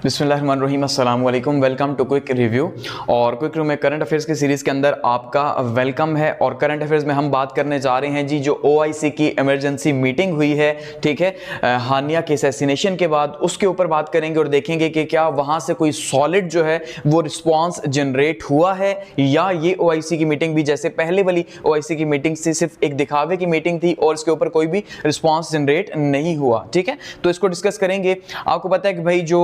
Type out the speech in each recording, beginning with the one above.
बिस्मिल्लाहिर्रहमानिर्रहीम, अस्सलाम वालेकुम। Welcome to quick review. और क्विक रिव्यू में करंट अफेयर्स की सीरीज़ के अंदर आपका वेलकम है। और करंट अफेयर्स में हम बात करने जा रहे हैं जी जो OIC की इमरजेंसी मीटिंग हुई है, ठीक है, हानिया के असैसिनेशन के बाद, उसके ऊपर बात करेंगे और देखेंगे कि क्या वहाँ से कोई सॉलिड जो है वो रिस्पॉन्स जनरेट हुआ है या ये OIC की मीटिंग भी जैसे पहले वाली OIC की मीटिंग से सिर्फ एक दिखावे की मीटिंग थी और इसके ऊपर कोई भी रिस्पॉन्स जनरेट नहीं हुआ। ठीक है, तो इसको डिस्कस करेंगे। आपको पता है कि भाई जो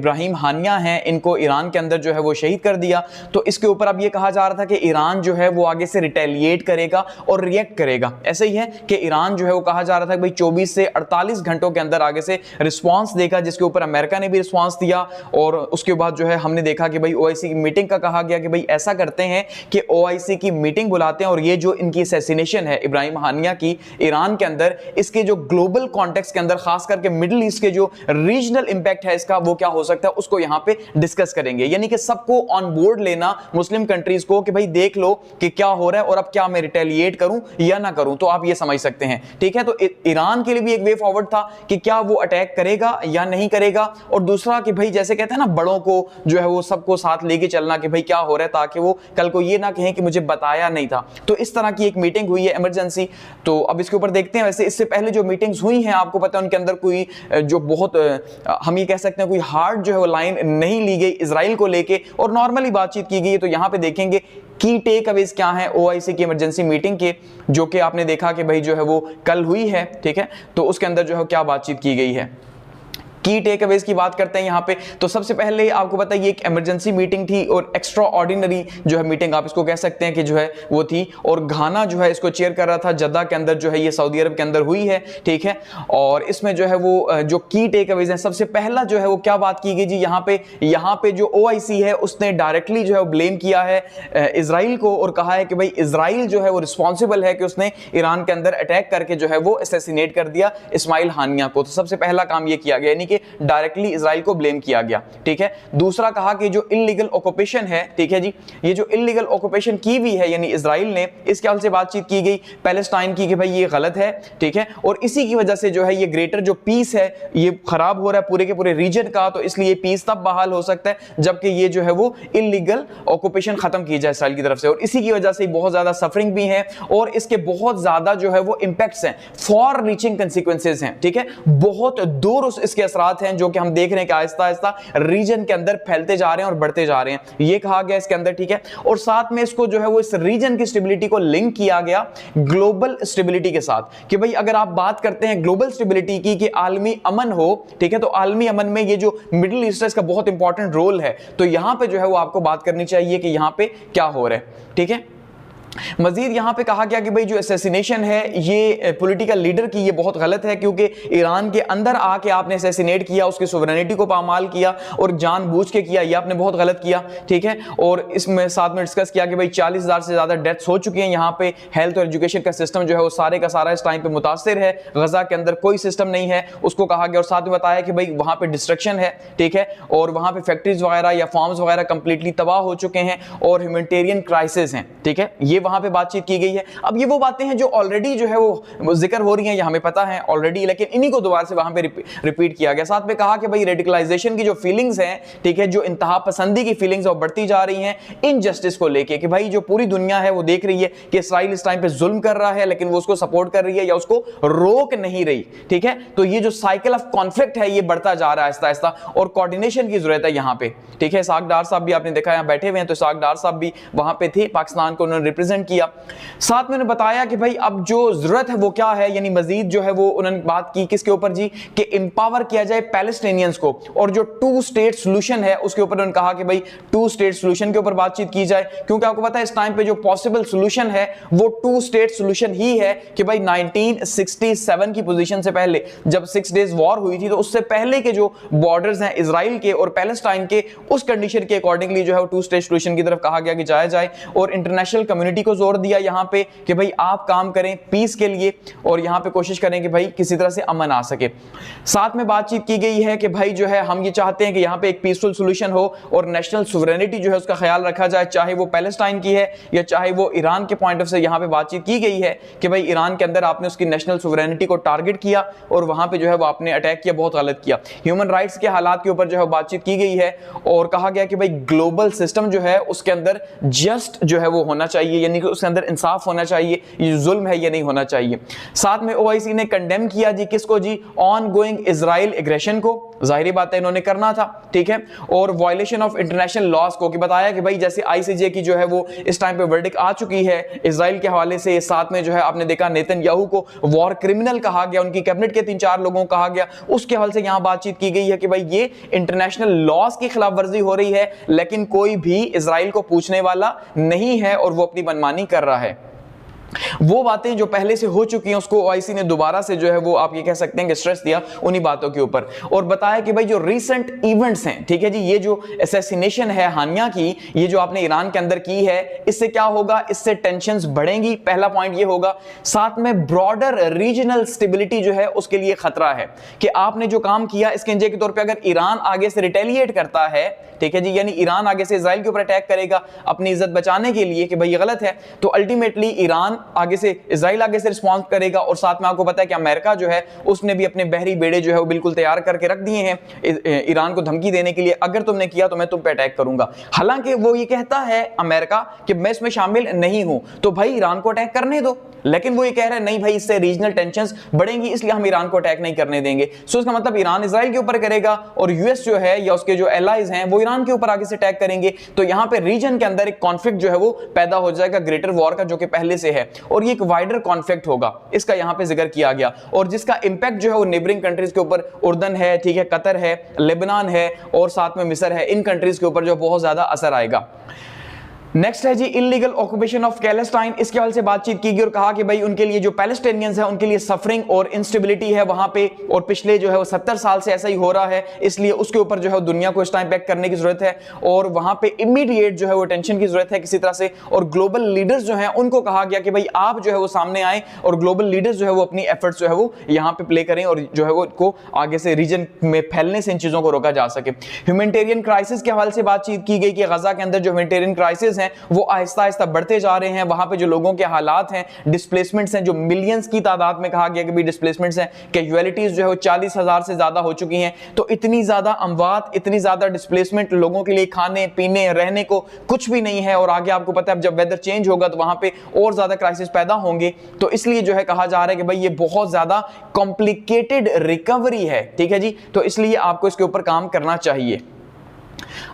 इब्राहिम हानिया हैं, इनको ईरान के अंदर जो है वो शहीद कर दिया। तो इसके ऊपर अब ये कहा जा रहा था कि ईरान जो है वो आगे से रिटेलिएट करेगा और रिएक्ट करेगा। ऐसे ही है कि ईरान जो है वो कहा जा रहा था कि भाई 24 से 48 घंटों के अंदर आगे से रिस्पांस देगा, जिसके ऊपर अमेरिका ने भी रिस्पांस दिया। और उसके बाद जो है हमने देखा कि भाई OIC की मीटिंग का कहा गया कि भाई ऐसा करते हैं कि OIC की मीटिंग बुलाते हैं और ये जो इनकी असैसिनेशन है इब्राहिम हानिया की ईरान के अंदर, इसके जो ग्लोबल कॉन्टेक्स्ट के अंदर, खास करके मिडिल ईस्ट के जो रीजनल इंपैक्ट है इसका, वो क्या हो सकता है उसको यहां पे डिस्कस करेंगे। यानी कि सबको ऑन बोर्ड लेना, मुस्लिम कंट्रीज को, कि भाई देख लो कि क्या हो रहा है और अब क्या मैं रिटेलिएट करूं या ना करूं। तो आप ये समझ सकते हैं। ठीक है, तो ईरान के लिए भी एक वे फॉरवर्ड था कि क्या वो अटैक करेगा या नहीं करेगा। और दूसरा कि भाई जैसे कहते हैं ना, बड़ों को जो है वो सबको साथ लेके चलना कि भाई क्या हो रहा है, ताकि वो कल को ये ना कहें कि मुझे बताया नहीं था। तो इस तरह की एक मीटिंग हुई है इमरजेंसी। तो अब इसके ऊपर देखते हैं। वैसे इससे पहले जो मीटिंग्स हुई हैं, आपको पता है उनके अंदर कोई जो बहुत हम ये कह सकते हैं कोई हार्ड जो है वो लाइन नहीं ली गई इजराइल को लेके और नॉर्मली बातचीत की गई। तो यहां पे देखेंगे की टेक अवेज क्या है OIC की इमरजेंसी मीटिंग के, जो कि आपने देखा कि भाई जो है वो कल हुई है। ठीक है, तो उसके अंदर जो है क्या बातचीत की गई है, की टेक अवेज की बात करते हैं यहां पे। तो सबसे पहले आपको पता है ये एक इमरजेंसी मीटिंग थी और एक्स्ट्रा ऑर्डिनरी जो है मीटिंग आप इसको कह सकते हैं कि जो है वो थी। और घाना जो है इसको चेयर कर रहा था, जद्दा के अंदर जो है ये सऊदी अरब के अंदर हुई है। ठीक है, और इसमें जो है वो जो की टेक अवेज है, सबसे पहला जो है वो क्या बात की गई जी, यहाँ पे जो OIC है उसने डायरेक्टली जो है वो ब्लेम किया है इजराइल को और कहा है कि भाई इजराइल जो है वो रिस्पॉन्सिबल है कि उसने ईरान के अंदर अटैक करके जो है वो असैसिनेट कर दिया इस्माइल हानिया को। तो सबसे पहला काम ये किया गया, कि डायरेक्टली इजराइल को ब्लेम किया गया। ठीक है, दूसरा कहा कि जो इल्लीगल ऑक्यूपेशन है, ठीक है जी, ये जो इल्लीगल ऑक्यूपेशन की हुई है यानी इजराइल ने, इसके हाल से बातचीत की गई पैलेस्टाइन की कि भाई ये गलत है। ठीक है, और इसी की वजह से जो है ये ग्रेटर जो पीस है ये खराब हो रहा है पूरे के पूरे रीजन का। तो इसलिए पीस तब बहाल हो सकता है जबकि ये जो है वो इल्लीगल ऑक्यूपेशन खत्म की जाए इजराइल की तरफ से। और इसी की वजह से बहुत ज्यादा सफरिंग भी है और इसके बहुत ज्यादा जो है वो इंपैक्ट्स हैं, फॉर रीचिंग कंसिक्वेंसेस हैं। ठीक है, बहुत दूर इसके असरात हैं जो कि हम देख रहे हैं कि आहिस्ता आहिस्ता रीजन के अंदर फैलते जा रहे हैं और बढ़ते जा रहे हैं, ये कहा गया इसके अंदर। ठीक है, और साथ में इसको जो है वो इस रीजन की स्टेबिलिटी को लिंक किया गया ग्लोबल स्टेबिलिटी के साथ कि भाई अगर आप बात करते हैं ग्लोबल स्टेबिलिटी की कि आलमी अमन हो, ठीक है, तो आलमी अमन में ये जो मिडिल ईस्ट है इसका बहुत इंपॉर्टेंट रोल है। तो यहां पे जो है वो आपको बात करनी चाहिए कि यहां पे क्या हो रहा है। ठीक है, मजीद यहां पे कहा गया कि भाई जो असैसिनेशन है ये पॉलिटिकल लीडर की, ये बहुत गलत है क्योंकि ईरान के अंदर आके आपने असैसिनेट किया, उसकी सोवरेनिटी को पामाल किया और जानबूझ के किया, ये आपने बहुत गलत किया। ठीक है, और इसमें साथ में डिस्कस किया कि भाई 40,000 से ज्यादा डेथ्स हो चुकी हैं यहाँ पे। हेल्थ और एजुकेशन का सिस्टम जो है वो सारे का सारा इस टाइम पे मुतासिर है, गजा के अंदर कोई सिस्टम नहीं है, उसको कहा गया। और साथ में बताया कि भाई वहां पे डिस्ट्रक्शन है, ठीक है, और वहां पे फैक्ट्रीज वगैरह या फार्म्स वगैरह कंप्लीटली तबाह हो चुके हैं और ह्यूमैनिटेरियन क्राइसिस हैं। ठीक है, ये वहां पे बातचीत की गई है। अब ये वो बातें हैं जो ऑलरेडी जो है वो जिक्र हो रही हैं, ये हमें पता है ऑलरेडी, लेकिन इन्हीं को दोबारा से वहां पे रिपीट किया गया। साथ में कहा कि भाई रेडिकलाइजेशन की जो फीलिंग्स हैं, ठीक है, जो इंतहा पसंदी की फीलिंग्स वो बढ़ती जा रही हैं इनजस्टिस को लेके, कि भाई जो पूरी दुनिया है वो देख रही है कि इस्राइल इस टाइम पे जुल्म कर रहा है लेकिन वो उसको सपोर्ट कर रही है या उसको रोक नहीं रही। ठीक है, तो ये जो साइकिल ऑफ कॉन्फ्लिक्ट है ये बढ़ता जा रहा है आहिस्ता आहिस्ता और कोऑर्डिनेशन की जरूरत है यहां पे। ठीक है, इसाक डार साहब भी आपने देखा यहां बैठे हुए हैं, तो इसाक डार साहब भी वहां पे थे, पाकिस्तान को उन्होंने रिप्रेजेंट किया। साथ में उन्होंने बताया कि भाई अब जो जरूरत है वो क्या है, यानी मजीद जो है वो उन्होंने बात की किसके ऊपर जी, कि एम्पावर किया जाए पैलेस्टाइनियंस को और जो 2 स्टेट सॉल्यूशन है उसके ऊपर उन्होंने कहा कि भाई 2 स्टेट सॉल्यूशन के ऊपर बातचीत की जाए। क्योंकि आपको पता है इस टाइम पे जो पॉसिबल सॉल्यूशन है वो 2 स्टेट सॉल्यूशन ही है कि भाई 1967 की पोजीशन से पहले जब 6 डेज वॉर हुई थी, तो उससे पहले के जो बॉर्डर्स हैं इजराइल के और पैलेस्टाइन के, उस कंडीशन के अकॉर्डिंगली जो है वो 2 स्टेट सॉल्यूशन की तरफ कहा गया कि जाया जाए और इंटरनेशनल कम्युनिटी कम्युनिटी को जोर दिया यहाँ पे कि भाई आप काम करें पीस के लिए और यहाँ पे कोशिश करें कि भाई किसी तरह से अमन आ सके। साथ में बातचीत की गई है कि भाई जो है हम ये चाहते हैं कि यहाँ पे एक पीसफुल सोल्यूशन हो और नेशनल सुवरेनिटी जो है उसका ख्याल रखा जाए, चाहे वो पैलेस्टाइन की है या चाहे वो ईरान के पॉइंट ऑफ से यहाँ पे बातचीत की गई है कि भाई ईरान के अंदर आपने उसकी नेशनल सुवरेनिटी को टारगेट किया और वहां पे जो है वो आपने अटैक किया, बहुत गलत किया। ह्यूमन राइट्स के हालात के ऊपर जो है बातचीत की गई है और कहा गया कि भाई ग्लोबल सिस्टम जो है उसके अंदर जस्ट जो है वो होना चाहिए, यानी कि उसके अंदर इंसाफ होना चाहिए, ये जुल्म है ये नहीं होना चाहिए। साथ में ओआईसी ने कंडेम किया जी किसको जी, ऑन गोइंग इजराइल एग्रेशन को, जाहिर बात है इन्होंने करना था, ठीक है, और वायलेशन ऑफ इंटरनेशनल लॉज को, कि बताया कि भाई जैसे आईसीजे की जो है वो इस टाइम पे वर्डिक्ट आ चुकी है इजराइल के हवाले से। साथ में जो है आपने देखा नेतन्याहू को वॉर क्रिमिनल कहा गया, उनकी कैबिनेट के 3-4 लोगों को कहा गया, उसके हवाले से यहां बातचीत की गई है कि भाई ये इंटरनेशनल लॉज की खिलाफ वर्जी हो रही है, लेकिन कोई भी इजराइल को पूछने वाला नहीं है और वो अपनी मनमानी कर रहा है। वो बातें जो पहले से हो चुकी हैं उसको ओआईसी ने दोबारा से जो है वो आप ये कह सकते हैं कि स्ट्रेस दिया उन्हीं बातों के ऊपर और बताया कि भाई जो रीसेंट इवेंट्स हैं, ठीक है जी, ये जो असैसिनेशन है हानिया की, ये जो आपने ईरान के अंदर की है, इससे क्या होगा, इससे टेंशंस बढ़ेंगी, पहला पॉइंट ये होगा। साथ में ब्रॉडर रीजनल स्टेबिलिटी जो है उसके लिए खतरा है कि आपने जो काम किया इसके नतीजे के तौर पर अगर ईरान आगे से रिटेलिएट करता है, ठीक है जी, यानी ईरान आगे से इजराइल के ऊपर अटैक करेगा अपनी इज्जत बचाने के लिए कि भाई ये गलत है, तो अल्टीमेटली ईरान आगे से, इजराइल आगे से रिस्पॉन्स करेगा। और साथ में आपको पता है कि अमेरिका जो है उसने भी अपने बहरी बेड़े जो है वो बिल्कुल तैयार करके रख दिए हैं ईरान को धमकी देने के लिए, अगर तुमने किया तो मैं तुम पे अटैक करूंगा। हालांकि वो ये कहता है अमेरिका कि मैं इसमें शामिल नहीं हूं, तो भाई ईरान को अटैक करने दो, लेकिन वो ये कह रहे हैं नहीं भाई इससे रीजनल टेंशंस बढ़ेंगी इसलिए हम ईरान को अटैक नहीं करने देंगे। सो इसका मतलब ईरान इजराइल के ऊपर करेगा और यूएस जो है या उसके जो एलाइज हैं वो ईरान के ऊपर आगे से अटैक करेंगे, तो यहां पे रीजन के अंदर एक कॉन्फ्लिक्ट जो है वो पैदा हो जाएगा ग्रेटर वॉर का, जो कि पहले से है, और ये एक वाइडर कॉन्फ्लिक्ट होगा, इसका यहां पे जिक्र किया गया, और जिसका इंपैक्ट जो है वो नेबरिंग कंट्रीज के ऊपर, उर्दन है, ठीक है, कतर है, लेबनान है और साथ में मिस्र है, इन कंट्रीज के ऊपर जो बहुत ज्यादा असर आएगा। नेक्स्ट है जी इलीगल ऑक्यूपेशन ऑफ पैलेस्टाइन, इसके हवाले से बातचीत की गई और कहा कि भाई उनके लिए जो पैलेस्टाइनियंस हैं उनके लिए सफरिंग और इंस्टेबिलिटी है वहां पे, और पिछले जो है वो 70 साल से ऐसा ही हो रहा है, इसलिए उसके ऊपर जो है दुनिया को इस टाइम बैक करने की जरूरत है और वहां पे इमीडिएट जो है वो टेंशन की जरूरत है किसी तरह से। और ग्लोबल लीडर्स जो हैं उनको कहा गया कि भाई आप जो है वो सामने आए और ग्लोबल लीडर्स जो है वो अपनी एफर्ट्स जो है वो यहां पे प्ले करें और जो है वो को आगे से रीजन में फैलने से इन चीजों को रोका जा सके। ह्यूमैनिटेरियन क्राइसिस के हवाले से बातचीत की गई कि गजा के अंदर जो ह्यूमैनिटेरियन क्राइसिस हैं वो आहिस्ता आहिस्ता बढ़ते जा रहे हैं, वहां पे जो लोगों के हालात हैं, डिस्प्लेसमेंट्स हैं जो मिलियंस की तादाद में कहा गया कि भी डिस्प्लेसमेंट्स हैं, कैजुअलिटीज जो है वो 40,000 से ज्यादा हो चुकी हैं, तो इतनी ज्यादा अमवात, इतनी ज्यादा डिस्प्लेसमेंट, लोगों के लिए खाने पीने रहने को कुछ भी नहीं है, और आगे आपको पता है अब जब वेदर चेंज होगा तो वहां पे और ज्यादा क्राइसिस पैदा होंगे, तो इसलिए जो है कहा जा रहा है कि भाई ये बहुत ज्यादा कॉम्प्लिकेटेड रिकवरी है, ठीक है जी, तो इसलिए आपको इसके ऊपर काम करना चाहिए।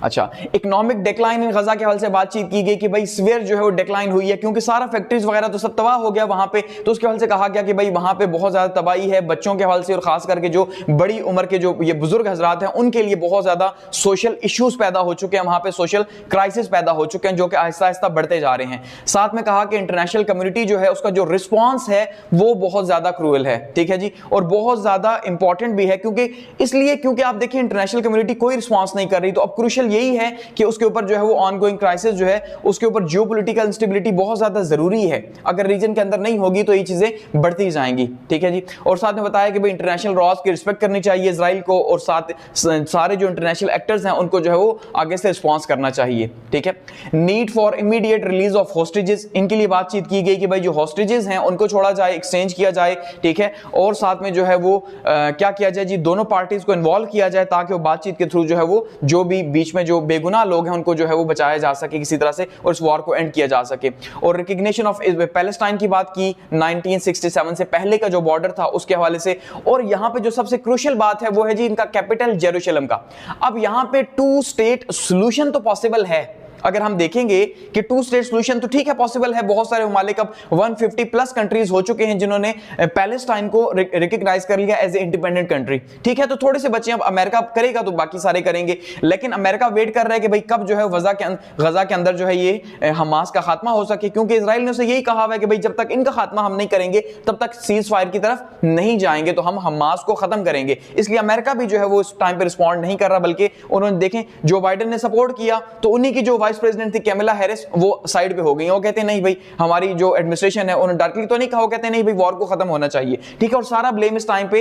अच्छा, इकोनॉमिक डिक्लाइन इन गजा के हवाले से बातचीत की गई कि भाई स्वेयर जो है वो डिक्लाइन हुई है क्योंकि सारा फैक्ट्रीज वगैरह तो सब तबाह हो गया वहां पे, तो उसके हवाले से कहा गया कि भाई वहां पे बहुत ज्यादा तबाही है बच्चों के हवाले से, और खास करके जो बड़ी उम्र के जो ये बुजुर्ग हजरात हैं उनके लिए बहुत ज्यादा सोशल इश्यूज पैदा हो चुके हैं, वहां पे सोशल क्राइसिस पैदा हो चुके हैं जो कि आहिस्ता आहिस्ता बढ़ते जा रहे हैं। साथ में कहा कि इंटरनेशनल कम्युनिटी जो है उसका जो रिस्पॉन्स है वो बहुत ज्यादा क्रूअल है, ठीक है जी, और बहुत ज्यादा इंपॉर्टेंट भी है क्योंकि आप देखिए इंटरनेशनल कम्युनिटी कोई रिस्पॉन्स नहीं कर रही, तो अब क्रूशियल यही है कि उसके ऊपर जो है वो ऑनगोइंग क्राइसिस जो है उसके ऊपर जियोपॉलिटिकल इंस्टेबिलिटी बहुत ज्यादा जरूरी है, अगर रीजन के अंदर नहीं होगी तो ये चीजें बढ़ती जाएंगी, ठीक है जी। और साथ में बताया कि भाई इंटरनेशनल लॉज की रिस्पेक्ट करनी चाहिए इजराइल को, और साथ सारे जो इंटरनेशनल एक्टर्स हैं उनको जो है वो आगे से रिस्पॉन्स करना चाहिए, ठीक है। Need for immediate release of hostages, इनके लिए बातचीत की गई कि भाई जो हॉस्टेजेस हैं उनको छोड़ा जाए, एक्सचेंज किया जाए, ठीक है, और साथ में जो है वो क्या किया जाए जी, दोनों पार्टीज को इन्वॉल्व किया जाए ताकि वो बातचीत के थ्रू जो है वो जो भी बीच में जो बेगुनाह लोग हैं उनको जो है वो बचाया जा सके किसी तरह से और इस वॉर को एंड किया जा सके। और रिकग्निशन ऑफ पैलेस्टाइन की बात की 1967 से पहले का जो बॉर्डर था उसके हवाले से, और यहां पे जो सबसे क्रूशियल बात है वो है जी इनका कैपिटल जेरूशलेम का। अब यहां पे 2 स्टेट सॉल्यूशन तो पॉसिबल है, अगर हम देखेंगे कि 2 स्टेट सॉल्यूशन तो ठीक है पॉसिबल है, बहुत सारे ममालिक अब 150 प्लस कंट्रीज हो चुके हैं जिन्होंने पैलेस्टाइन को रिकॉग्नाइज कर लिया एज ए इंडिपेंडेंट कंट्री, ठीक है, तो थोड़े से बचे, अब अमेरिका करेगा तो बाकी सारे करेंगे, लेकिन अमेरिका वेट कर रहा है कि भाई कब जो है गजा के अंदर जो है ये हमास का खात्मा हो सके, क्योंकि इजराइल ने उसे यही कहा हुआ है कि भाई जब तक इनका खात्मा हम नहीं करेंगे तब तक सीज फायर की तरफ नहीं जाएंगे, तो हम हमास को खत्म करेंगे। इसलिए अमेरिका भी जो है वो इस टाइम पे रिस्पॉन्ड नहीं कर रहा, बल्कि उन्होंने देखें जो बाइडेन ने सपोर्ट किया तो उन्हीं की जो वाइस प्रेसिडेंट थी कैमला हैरिस, वो साइड पे हो गई। वो कहते हैं नहीं भाई हमारी जो एडमिनिस्ट्रेशन है, उन्होंने डायरेक्टली तो नहीं कहा, वो कहते हैं नहीं भाई वॉर को खत्म होना चाहिए, ठीक है। और सारा ब्लेम इस टाइम पे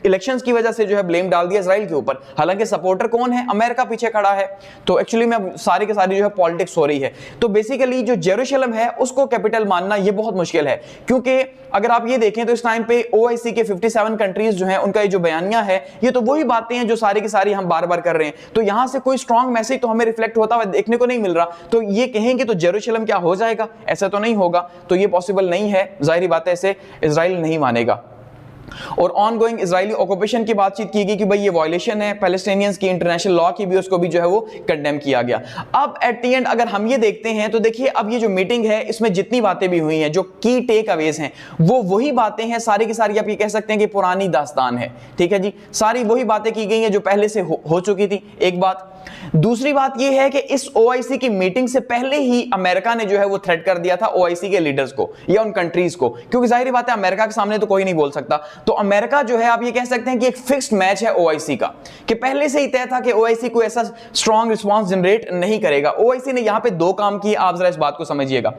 इलेक्शंस की वजह से जो है ब्लेम डाल दिया इजराइल के ऊपर। हालांकि सपोर्टर कौन है? अमेरिका पीछे खड़ा है। तो एक्चुअली में सारी के सारी जो है पॉलिटिक्स हो रही है। तो बेसिकली जो जेरूशलम है उसको कैपिटल मानना ये बहुत मुश्किल है, क्योंकि अगर आप ये देखें तो इस टाइम पे ओआईसी के 57 कंट्रीज जो हैं उनका ये जो बयानिया है ये तो वही बातें हैं जो सारी की सारी हम बार बार कर रहे हैं। तो यहां से कोई स्ट्रांग मैसेज तो हमें रिफ्लेक्ट होता हुआ देखने को नहीं मिल रहा। तो ये कहेंगे तो जेरूशलम क्या हो जाएगा? ऐसा तो नहीं होगा, तो ये पॉसिबल नहीं है, जाहिर बात है, ऐसे इजराइल नहीं मानेगा। और ऑन गोइंग इजरायली ऑक्यूपेशन की बातचीत की गई कि भाई ये वायलेशन है पैलेस्टाइनियंस की, इंटरनेशनल लॉ की भी, उसको भी जो है वो कंडेम किया गया। अब एट द एंड अगर हम ये देखते हैं तो देखिए अब ये जो मीटिंग है इसमें जितनी बातें भी हुई हैं, जो की टेक अवेज हैं, वो वही बातें हैं सारी की सारी, आप ये कह सकते हैं कि पुरानी दास्तान है, ठीक है जी। सारी वही बातें की गई हैं जो पहले से हो चुकी थी, एक बात। दूसरी बात यह है कि इस ओआईसी की मीटिंग से पहले ही अमेरिका ने जो है वो थ्रेट कर दिया था ओआईसी के लीडर्स को या उन कंट्रीज को, क्योंकि जाहिर बात है अमेरिका के सामने तो कोई नहीं बोल सकता। तो अमेरिका जो है आप ये कह सकते हैं कि एक फिक्स्ड मैच है ओआईसी का, कि पहले से ही तय था कि ओआईसी कोई ऐसा स्ट्रॉन्ग रिस्पांस जनरेट नहीं करेगा। ओआईसी ने यहां पे दो काम किए, आप जरा इस बात को समझिएगा।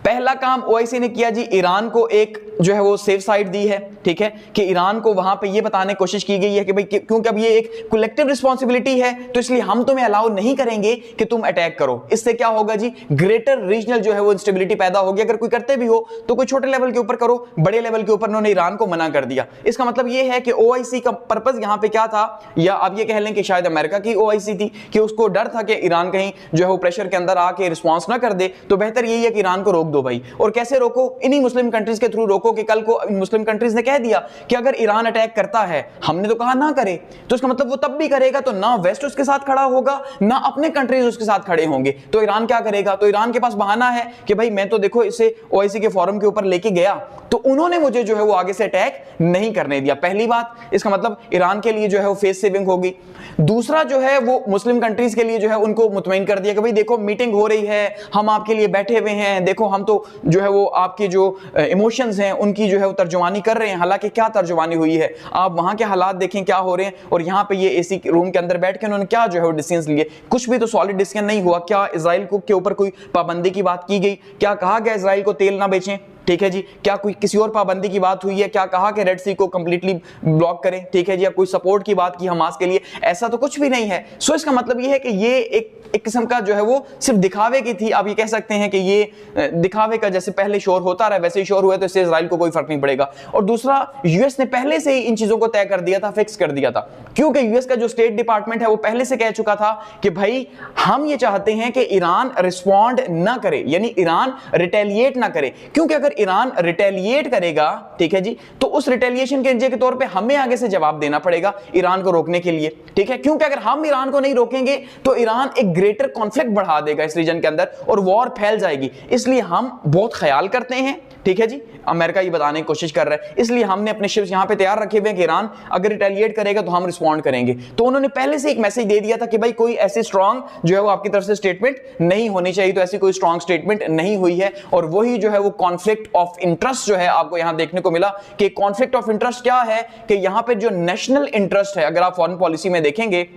पहला काम ओआईसी ने किया जी, ईरान को एक जो है वो सेफ साइड दी है, ठीक है, कि ईरान को वहां पे ये बताने की कोशिश की गई है कि भाई क्योंकि अब ये एक कलेक्टिव रिस्पांसिबिलिटी है तो इसलिए हम तुम्हें अलाउ नहीं करेंगे कि तुम अटैक करो। इससे क्या होगा जी, ग्रेटर रीजनल जो है वो इंस्टेबिलिटी पैदा होगी। अगर कोई करते भी हो तो कोई छोटे लेवल के ऊपर करो, बड़े लेवल के ऊपर उन्होंने ईरान को मना कर दिया। इसका मतलब ये है कि ओआईसी का पर्पस यहां पे क्या था, या आप ये कह लें कि शायद अमेरिका की ओआईसी थी कि उसको डर था कि ईरान कहीं जो है वो प्रेशर के अंदर आके रिस्पांस ना कर दे, तो बेहतर यही है कि ईरान को रोक दो भाई। और कैसे रोको? इन्हीं मुस्लिम कंट्रीज के थ्रू रोको कि कल को मुस्लिम कंट्रीज ने कह दिया कि अगर ईरान अटैक करता है, हमने तो कहा ना करे, तो इसका मतलब वो तब भी करेगा तो ना वेस्ट उसके साथ खड़ा होगा ना अपने कंट्रीज उसके साथ खड़े होंगे। तो ईरान क्या करेगा? तो ईरान के पास बहाना है कि भाई मैं तो देखो इसे ओआईसी के फोरम के ऊपर लेके गया तो उन्होंने मुझे जो है वो आगे से अटैक नहीं करने दिया। पहली बात, इसका मतलब ईरान के लिए जो है वो फेस सेविंग होगी। दूसरा जो है वो मुस्लिम कंट्रीज के लिए जो है उनको मुतमईन कर दिया कि भाई देखो मीटिंग हो रही है, हम आपके लिए बैठे हुए हैं, देखो हम तो जो है वो आपके जो इमोशंस हैं उनकी जो है वो तर्जुमानी कर रहे हैं। हालांकि क्या तर्जुमानी हुई है, आप वहां के हालात देखें क्या हो रहे हैं, और यहाँ पे ये एसी रूम के अंदर बैठ के उन्होंने क्या जो है वो डिसीजन लिए, कुछ भी तो सॉलिड डिसीजन नहीं हुआ। क्या इजराइल को के ऊपर कोई पाबंदी की बात की गई? क्या कहा गया इजराइल को तेल ना बेचें? ठीक है जी। क्या कोई किसी और पाबंदी की बात हुई है? क्या कहा कि रेड सी को कंप्लीटली ब्लॉक करें? ठीक है जी। या कोई सपोर्ट की बात की हमास के लिए? ऐसा तो कुछ भी नहीं है। सो इसका मतलब ये है कि ये एक किस्म का जो है वो सिर्फ दिखावे की थी। आप ये कह सकते हैं कि ये दिखावे का जैसे पहले शोर होता रहा वैसे ही शोर हुआ, तो इससे इजराइल को कोई फर्क नहीं पड़ेगा। और दूसरा, यूएस ने पहले से ही इन चीजों को तय कर दिया था, फिक्स कर दिया था, क्योंकि यूएस का जो स्टेट डिपार्टमेंट है वो पहले से कह चुका था कि भाई हम ये चाहते हैं कि ईरान रिस्पॉन्ड ना करे, यानी ईरान रिटेलिएट ना करे, क्योंकि अगर ईरान रिटेलिएट करेगा, ठीक है जी, तो उस रिटेलिएशन के नतीजे के तौर पे हमें आगे से जवाब देना पड़ेगा ईरान को रोकने के लिए, ठीक है। क्योंकि अगर हम ईरान को नहीं रोकेंगे तो ईरान एक ग्रेटर कॉन्फ्लिक्ट बढ़ा देगा इस रीजन के अंदर और वॉर फैल जाएगी। इसलिए हम बहुत ख्याल करते हैं, ठीक है जी, अमेरिका ये बताने की कोशिश कर रहा है, इसलिए हमने अपने शिप्स यहां पे तैयार रखे हुए हैं कि ईरान अगर रिटेलिएट करेगा तो हम रिस्पॉन्ड करेंगे। तो उन्होंने पहले से एक मैसेज दे दिया था कि भाई कोई ऐसी स्ट्रांग जो है वो आपकी तरफ से स्टेटमेंट नहीं होनी चाहिए। तो ऐसी कोई स्ट्रांग स्टेटमेंट नहीं हुई है, और वही जो है वो कॉन्फ्लिक्ट ऑफ इंटरेस्ट जो है आपको यहां देखने को मिला। कि कॉन्फ्लिक्ट ऑफ इंटरेस्ट क्या है कि यहां पे जो नेशनल इंटरेस्ट है, अगर आप फॉरेन पॉलिसी में देखेंगे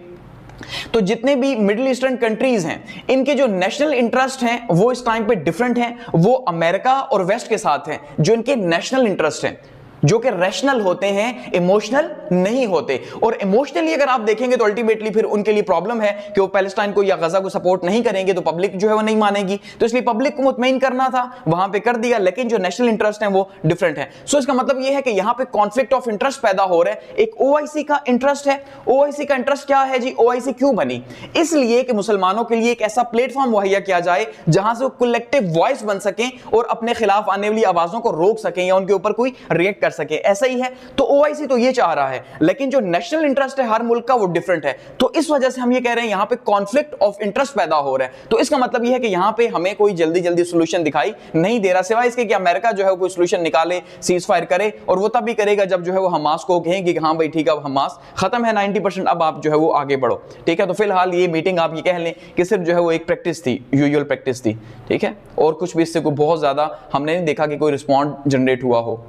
तो जितने भी मिडिल ईस्टर्न कंट्रीज हैं, इनके जो नेशनल इंटरेस्ट हैं वो इस टाइम पे डिफरेंट हैं। वो अमेरिका और वेस्ट के साथ हैं जो इनके नेशनल इंटरेस्ट हैं, जो कि रैशनल होते हैं, इमोशनल नहीं होते। और इमोशनली अगर आप देखेंगे तो अल्टीमेटली फिर उनके लिए प्रॉब्लम है कि वो पैलेस्टाइन को या गजा को सपोर्ट नहीं करेंगे, तो पब्लिक जो है वो नहीं मानेगी। तो इसलिए पब्लिक को मुतमईन करना था, वहां पे कर दिया, लेकिन जो नेशनल इंटरेस्ट है वो डिफरेंट है। सो इसका मतलब ये है कि यहां पे कॉन्फ्लिक्ट ऑफ इंटरेस्ट पैदा हो रहा है। एक ओआईसी का इंटरेस्ट है। ओआईसी का इंटरेस्ट क्या है जी? ओआईसी क्यों बनी? इसलिए कि मुसलमानों के लिए एक ऐसा प्लेटफॉर्म मुहैया किया जाए जहां से वो कलेक्टिव वॉइस बन सकें और अपने खिलाफ आने वाली आवाजों को रोक सकें या उनके ऊपर कोई रिएक्ट कर सके। ऐसा ही है। तो ओआईसी तो ये चाह रहा है, लेकिन जो नेशनल इंटरेस्ट है हर मुल्क का वो डिफरेंट है। तो इस वजह से हम ये कह रहे हैं यहां पे कॉन्फ्लिक्ट ऑफ इंटरेस्ट पैदा हो रहा है। तो इसका मतलब ये है कि यहां पे हमें कोई जल्दी जल्दी सॉल्यूशन दिखाई नहीं दे रहा, सिवाय इसके कि अमेरिका जो है कोई सॉल्यूशन निकाले, सीज फायर करे, और वो तब भी करेगा जब जो है वो हमास को कहेंगे कि हाँ भाई ठीक है, अब हमास खत्म है 90%, अब आप जो है वो आगे बढ़ो, ठीक है। तो फिलहाल ये मीटिंग आप ये कह लें कि सिर्फ जो है वो एक प्रैक्टिस थी, यूजुअल प्रैक्टिस थी, ठीक है, और कुछ भी इससे कोई बहुत ज्यादा हमने नहीं देखा कि कोई रिस्पॉन्ड जनरेट हुआ हो।